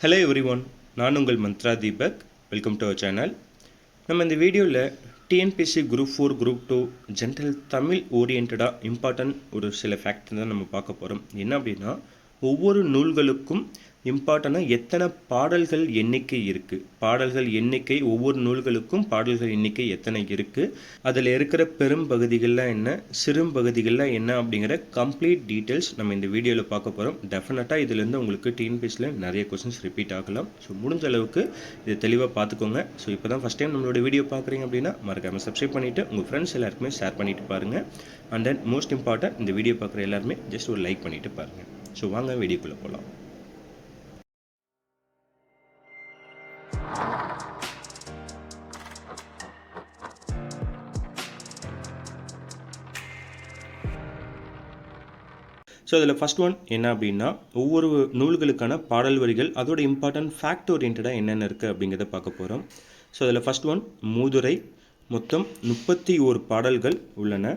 Hello everyone, நான் உங்கள் Mantra Deepak. Welcome to our channel. நம்ம இந்த வீடியோவில் TNPSC group 4 group 2 general Tamil ஓரியன்டாக இம்பார்ட்டன்ட் ஒரு சில ஃபேக்ட் தான் நம்ம பார்க்க போகிறோம். என்ன அப்படின்னா, ஒவ்வொரு நூல்களுக்கும் இம்பார்ட்டனாக எத்தனை பாடல்கள் எண்ணிக்கை இருக்குது, பாடல்கள் எண்ணிக்கை ஒவ்வொரு நூல்களுக்கும் பாடல்கள் எண்ணிக்கை எத்தனை இருக்குது, அதில் இருக்கிற பெரும் பகுதிகளில் என்ன, சிறும் பகுதிகளில் என்ன அப்படிங்கிற கம்ப்ளீட் டீட்டெயில்ஸ் நம்ம இந்த வீடியோவில் பார்க்க போகிறோம். டெஃபினட்டாக இதிலேருந்து உங்களுக்கு டிஎன்பிஎஸ்சியில் நிறைய கொஸ்டின்ஸ் ரிப்பீட் ஆகலாம். ஸோ முடிஞ்ச அளவுக்கு இதை தெளிவாக பார்த்துக்கோங்க. ஸோ இப்போ தான் ஃபஸ்ட் டைம் நம்மளோட வீடியோ பார்க்குறீங்க அப்படின்னா மறக்காமல் சப்ஸ்கிரைப் பண்ணிவிட்டு உங்கள் ஃப்ரெண்ட்ஸ் எல்லாருக்குமே ஷேர் பண்ணிவிட்டு பாருங்கள். அண்ட் தென் மோஸ்ட் இம்பார்ட்டன்ட், இந்த வீடியோ பார்க்குற எல்லாருமே ஜஸ்ட் ஒரு லைக் பண்ணிவிட்டு பாருங்கள். ஸோ வாங்க வீடியோக்குள்ளே போகலாம். ஸோ அதில் ஃபஸ்ட் ஒன் என்ன அப்படின்னா, ஒவ்வொரு நூல்களுக்கான பாடல் வரிகள் அதோட இம்பார்ட்டன்ட் ஃபேக்ட் ஓரியன்டாக என்னென்ன இருக்குது அப்படிங்கிறத பார்க்க போகிறோம். ஸோ அதில் ஃபஸ்ட் ஒன் மூதுரை, மொத்தம் 31 பாடல்கள் உள்ளன.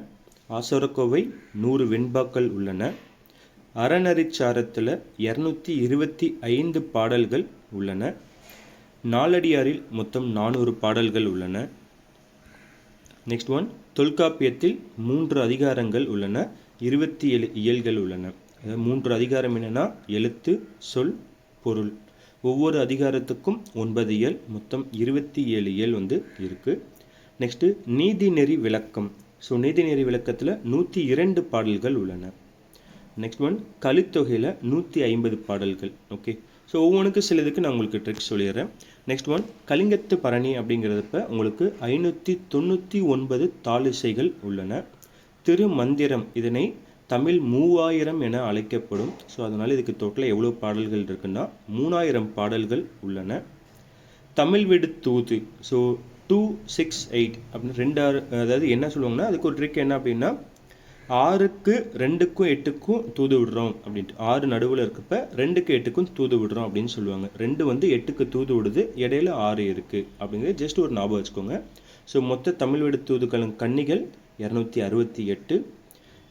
ஆசரக்கோவை 100 வெண்பாக்கள் உள்ளன. அறநெறிச்சாரத்தில் 225 பாடல்கள் உள்ளன. நாலடியாரில் மொத்தம் 400 பாடல்கள் உள்ளன. நெக்ஸ்ட் ஒன் தொல்காப்பியத்தில் 3 அதிகாரங்கள் உள்ளன, 27 இயல்கள் உள்ளன. அதாவது 3 அதிகாரம் என்னென்னா எழுத்து, சொல், பொருள். ஒவ்வொரு அதிகாரத்துக்கும் 9 இயல், மொத்தம் 27 இயல் இருக்குது. நெக்ஸ்ட்டு நீதிநெறி விளக்கம். ஸோ நீதிநெறி விளக்கத்தில் 102 பாடல்கள் உள்ளன. நெக்ஸ்ட் ஒன் கலித்தொகையில் 150 பாடல்கள். ஓகே, ஸோ ஒவ்வொன்றுக்கு சிலதுக்கு நான் உங்களுக்கு ட்ரிக்ஸ் சொல்லிடுறேன். நெக்ஸ்ட் ஒன் கலிங்கத்து பரணி அப்படிங்கிறப்ப உங்களுக்கு 599 தாளிசைகள் உள்ளன. திருமந்திரம், இதனை தமிழ் 3000 என அழைக்கப்படும். ஸோ அதனால் இதுக்கு டோட்டலாக எவ்வளோ பாடல்கள் இருக்குன்னா 3000 பாடல்கள் உள்ளன. தமிழ் விடு தூது, ஸோ 268 அப்படின்னு 2 அதாவது என்ன சொல்லுவாங்கன்னா, அதுக்கு ஒரு ட்ரிக் என்ன அப்படின்னா, 6க்கு 2க்கும் 8க்கும் தூது விடுறோம் அப்படின்ட்டு, 6 நடுவில் இருக்கப்ப 2க்கு 8க்கும் தூது விடுறோம் அப்படின்னு சொல்லுவாங்க. 2 8க்கு தூது விடுது, இடையில 6 இருக்குது அப்படிங்கிறது ஜஸ்ட் ஒரு ஞாபகம் வச்சுக்கோங்க. ஸோ மொத்த தமிழ் விடு தூதுக்களின் கன்னிகள் 268.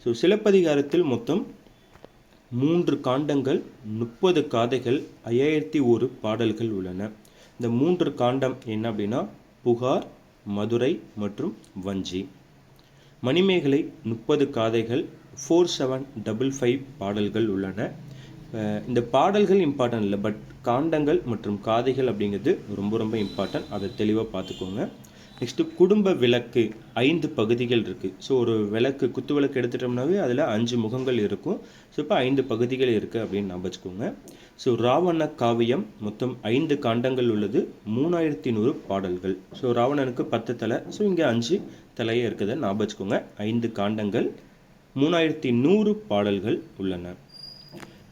ஸோ சிலப்பதிகாரத்தில் மொத்தம் 3 காண்டங்கள், 30 காதைகள், 5001 பாடல்கள் உள்ளன. இந்த 3 காண்டம் என்ன அப்படின்னா புகார், மதுரை மற்றும் வஞ்சி. மணிமேகலை 30 காதைகள், 4755 பாடல்கள் உள்ளன. இந்த பாடல்கள் இம்பார்ட்டன்ட் இல்லை, பட் காண்டங்கள் மற்றும் காதைகள் அப்படிங்கிறது ரொம்ப ரொம்ப இம்பார்ட்டன்ட். அதை தெளிவாக பார்த்துக்கோங்க. நெக்ஸ்ட்டு குடும்ப விளக்கு 5 பகுதிகள் இருக்குது. ஸோ ஒரு விளக்கு, குத்து விளக்கு எடுத்துட்டோம்னாவே அதில் 5 முகங்கள் இருக்கும். ஸோ இப்போ 5 பகுதிகள் இருக்குது அப்படின்னு ஞாபகம் வச்சுக்கோங்க. ஸோ ராவண காவியம் மொத்தம் 5 காண்டங்கள் உள்ளது, 3100 பாடல்கள். ஸோ ராவணனுக்கு 10 தலை, ஸோ இங்கே 5 தலையே இருக்குதை ஞாபகம் வச்சுக்கோங்க. 5 காண்டங்கள், 3100 பாடல்கள் உள்ளன.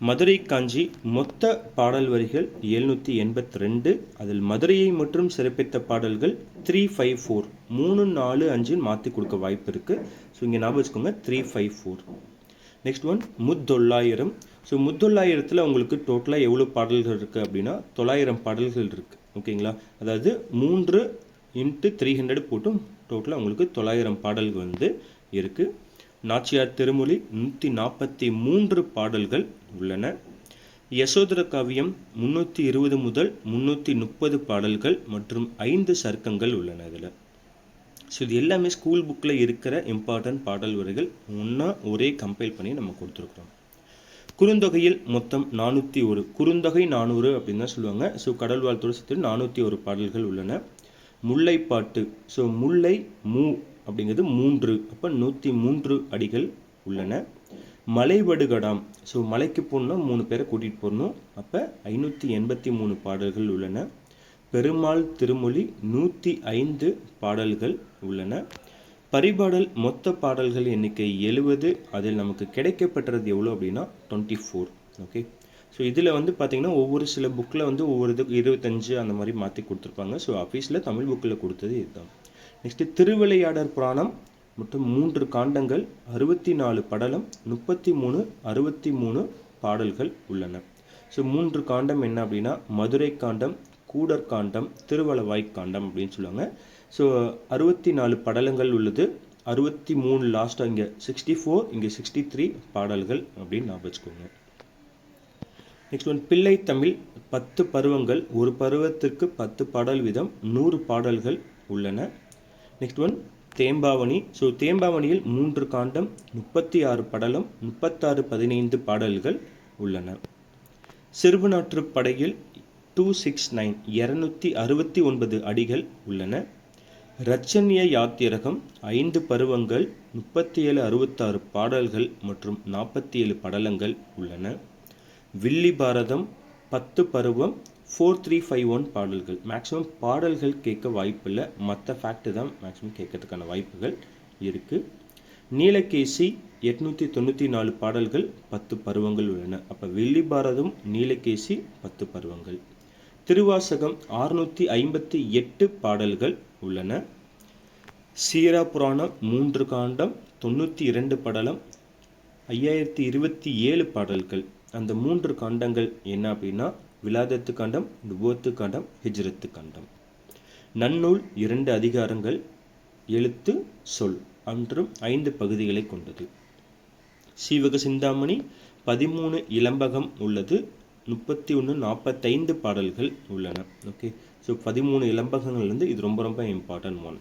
மதுரை காஞ்சி மொத்த பாடல் வரிகள் 782. அதில் மதுரையை மற்றும் சிறப்பித்த பாடல்கள் 354. 3, 4, 5 மாற்றி கொடுக்க வாய்ப்பு இருக்குது. ஸோ இங்கே ஞாபகம் வச்சுக்கோங்க 354. Next one Muthollayiram. ஸோ முத்தொள்ளாயிரத்தில் உங்களுக்கு டோட்டலாக எவ்வளோ பாடல்கள் இருக்குது அப்படின்னா 900 பாடல்கள் இருக்குது. ஓகேங்களா, அதாவது 3 × 300 போட்டும் டோட்டலாக உங்களுக்கு 900 பாடல்கள் இருக்குது. நாச்சியார் திருமொழி 143 பாடல்கள் உள்ளன. யசோதர காவியம் 320 முதல் 330 பாடல்கள் மற்றும் 5 சர்க்கங்கள் உள்ளன இதில். ஸோ இது எல்லாமே ஸ்கூல் புக்கில் இருக்கிற இம்பார்ட்டன்ட் பாடல் வரிகள் ஒன்றா ஒரே கம்பைல் பண்ணி நம்ம கொடுத்துருக்குறோம். குறுந்தொகையில் மொத்தம் 401, குறுந்தொகை 400 அப்படின்னு தான் சொல்லுவாங்க. ஸோ கடல் வாழ்த்தோடு சேர்த்து 401 பாடல்கள் உள்ளன. முல்லைப்பாட்டு, ஸோ முல்லை அப்படிங்கிறது 3, அப்போ 103 அடிகள் உள்ளன. மலைவடுகடாம், ஸோ மலைக்கு போகணுன்னா 3 பேரை கூட்டிகிட்டு போகணும், அப்போ 583 பாடல்கள் உள்ளன. பெருமாள் திருமொழி 105 பாடல்கள் உள்ளன. பரிபாடல் மொத்த பாடல்கள் எண்ணிக்கை 70. அதில் நமக்கு கிடைக்கப்பட்டது எவ்வளோ அப்படின்னா 24. ஓகே, ஸோ இதில் பார்த்திங்கன்னா ஒவ்வொரு சில புக்கில் ஒவ்வொரு இதுக்கு 25 அந்த மாதிரி மாற்றி கொடுத்துருப்பாங்க. ஸோ ஆஃபீஸில் தமிழ் புக்கில் கொடுத்தது இதுதான். நெக்ஸ்ட்டு திருவிளையாடற் புராணம் மற்றும் 3 காண்டங்கள், 64 படலம், 33 63 பாடல்கள் உள்ளன. ஸோ 3 காண்டம் என்ன அப்படின்னா மதுரை காண்டம், கூடர் காண்டம், திருவளவாய் காண்டம் அப்படின்னு சொல்லுவாங்க. ஸோ 64 படலங்கள் உள்ளது, 63 லாஸ்ட்டாக இங்கே 64, இங்கே 63 பாடல்கள் அப்படின்னு ஞாபகம் வச்சுக்கோங்க. நெக்ஸ்ட் ஒன் பிள்ளை தமிழ் 10 பருவங்கள், ஒரு பருவத்திற்கு 10 பாடல் வீதம் 100 பாடல்கள் உள்ளன. Next one Thembavani. ஸோ தேம்பாவணியில் 3 காண்டம் 36 படலம் 36-15 பாடல்கள் உள்ளன. சிறுவனாற்றுப் படையில் 269 269 அடிகள் உள்ளன. இரட்சண்ய யாத்திரகம் 5 பருவங்கள் 37-66 பாடல்கள் மற்றும் 47 படலங்கள் உள்ளன. வில்லி பாரதம் 10 பருவம் 4351 பாடல்கள். மேக்ஸிமம் பாடல்கள் கேட்க வாய்ப்பில்லை, மற்ற ஃபேக்ட் தான் மேக்ஸிமம் கேட்கறதுக்கான வாய்ப்புகள் இருக்குது. நீலகேசி 894 பாடல்கள் 10 பருவங்கள் உள்ளன. அப்போ வில்லி பாரதம் நீலகேசி 10 பருவங்கள். திருவாசகம் 658 பாடல்கள் உள்ளன. சீரா புராணம் 3 காண்டம் 92 படலம் 5027 பாடல்கள். அந்த 3 காண்டங்கள் என்ன அப்படின்னா விலாதத்து காண்டம், நுபுவத்து காண்டம், ஹிஜ்ரத்து காண்டம். நன்னூல் 2 அதிகாரங்கள், எழுத்து சொல் மற்றும் 5 பகுதிகளை கொண்டது. சீவக சிந்தாமணி 13 இலம்பகம் உள்ளது. 31-45 பாடல்கள் உள்ளன. ஓகே, ஸோ 13 இலம்பகங்கள் வந்து இது ரொம்ப ரொம்ப இம்பார்ட்டன்ட் ஒன்.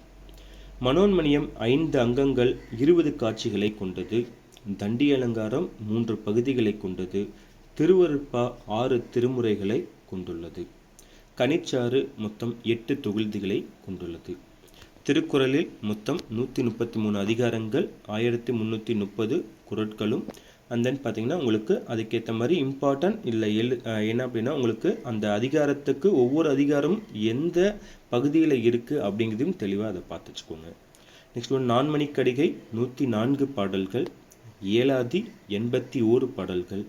மனோன்மணியம் 5 அங்கங்கள் 20 காட்சிகளை கொண்டது. தண்டி அலங்காரம் 3 பகுதிகளை கொண்டது. திருவருட்பா 6 திருமுறைகளை கொண்டுள்ளது. கனிச்சாறு மொத்தம் 8 தொகுதிகளை கொண்டுள்ளது. திருக்குறளில் மொத்தம் 133 அதிகாரங்கள் 1330 குறட்களும் அண்ட் தென் பார்த்தீங்கன்னா உங்களுக்கு அதுக்கேற்ற மாதிரி இம்பார்ட்டன்ட் இல்லை என்ன அப்படின்னா உங்களுக்கு அந்த அதிகாரத்துக்கு ஒவ்வொரு அதிகாரமும் எந்த பகுதியில் இருக்குது அப்படிங்கிறதையும் தெளிவாக அதை பார்த்து வச்சுக்கோங்க. நெக்ஸ்ட் ஒன் நான்மணிக்கடிகை 104 பாடல்கள், ஏலாதி 81 பாடல்கள்,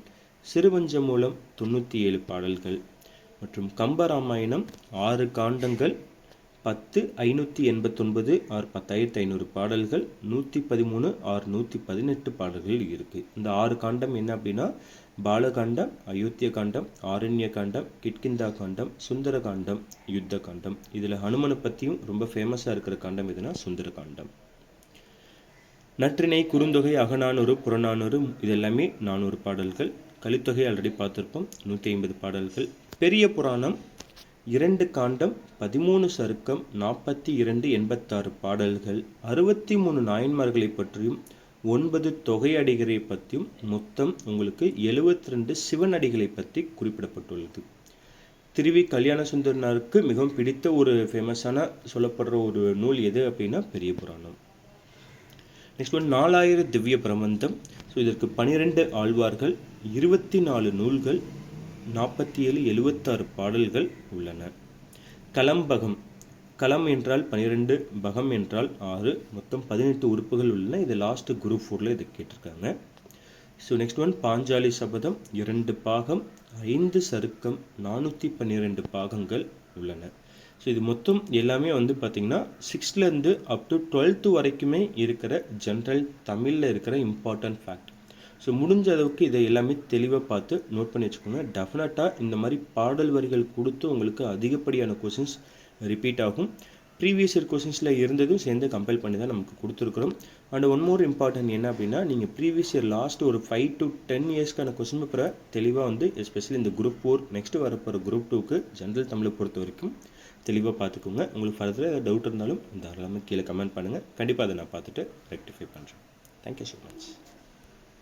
சிறுவஞ்சமூலம் 97 பாடல்கள் மற்றும் கம்பராமாயணம் 6 காண்டங்கள் 10,589 ஆர் 10,500 பாடல்கள், 113 ஆர் 118 பாடல்கள் இருக்குது. இந்த 6 காண்டம் என்ன அப்படின்னா பாலகாண்டம், அயோத்திய காண்டம், ஆரண்ய காண்டம், கிட்கிந்தா காண்டம், சுந்தர காண்டம், யுத்த காண்டம். இதில் ஹனுமனை பற்றியும் ரொம்ப ஃபேமஸாக இருக்கிற காண்டம் எதுனா சுந்தர காண்டம். நற்றிணை, குறுந்தொகை, அகநானூறு, புறநானூறு இது எல்லாமே 400 பாடல்கள். கலித்தொகை ஆல்ரெடி பார்த்துருப்போம், 150 பாடல்கள். பெரிய புராணம் 2 காண்டம் 13 சருக்கம் 42 86 பாடல்கள், 63 நாயன்மார்களை பற்றியும் 9 தொகையடிகளை பற்றியும் மொத்தம் உங்களுக்கு 72 சிவனடிகளை பற்றி குறிப்பிடப்பட்டுள்ளது. திருவி கல்யாண சுந்தரனாருக்கு மிகவும் பிடித்த ஒரு ஃபேமஸான சொல்லப்படுற ஒரு நூல் எது அப்படின்னா பெரிய புராணம். Next one 4000 Divya Prabandham. So இதற்கு 12 ஆழ்வார்கள், 24 நூல்கள், 47 76 பாடல்கள் உள்ளன. கலம்பகம். களம் என்றால் 12, பகம் என்றால் 6, மொத்தம் 18 உறுப்புகள் உள்ளன. இது லாஸ்ட் குரூப் 4ல் இது கேட்டிருக்காங்க. So next one Panchali Sabatham 2 பாகம் 5 சருக்கம் 412 பாகங்கள் உள்ளன. ஸோ இது மொத்தம் எல்லாமே வந்து பார்த்திங்கன்னா 6லேருந்து அப் டு 12th வரைக்குமே இருக்கிற ஜென்ரல் தமிழில் இருக்கிற இம்பார்ட்டன்ட் ஃபேக்ட். ஸோ முடிஞ்ச அளவுக்கு இதை எல்லாமே தெளிவாக பார்த்து நோட் பண்ணி வச்சுக்கோங்க. டெஃபினட்டாக இந்த மாதிரி பாடல் வரிகள் கொடுத்து உங்களுக்கு அதிகப்படியான கொஷின்ஸ் ரிப்பீட் ஆகும். ப்ரீவியஸ் இயர் கொஷின்ஸில் இருந்ததும் சேர்ந்து கம்பைல் பண்ணி தான் நமக்கு கொடுத்துருக்குறோம். அண்ட் ஒன் மோர் இம்பார்ட்டன்ட் என்ன அப்படின்னா நீங்கள் ப்ரீவியஸ் இயர் லாஸ்ட் ஒரு 5 to 10 இயர்ஸ்க்கான கொஷின் பேப்பரை தெளிவாக வந்து எஸ்பெஷலி இந்த குரூப் 4 நெக்ஸ்ட்டு வரப்போகிற குரூப் 2க்கு ஜென்ரல் தமிழை பொறுத்த வரைக்கும் தெளிவாக பார்த்துக்கோங்க. உங்களுக்கு ஃபர்தராக ஏதாவது டவுட் இருந்தாலும் தாராளமாக கீழே கமெண்ட் பண்ணுங்கள். கண்டிப்பாக அதை நான் பார்த்துட்டு ரெக்டிஃபை பண்ணுறேன். Thank you so much.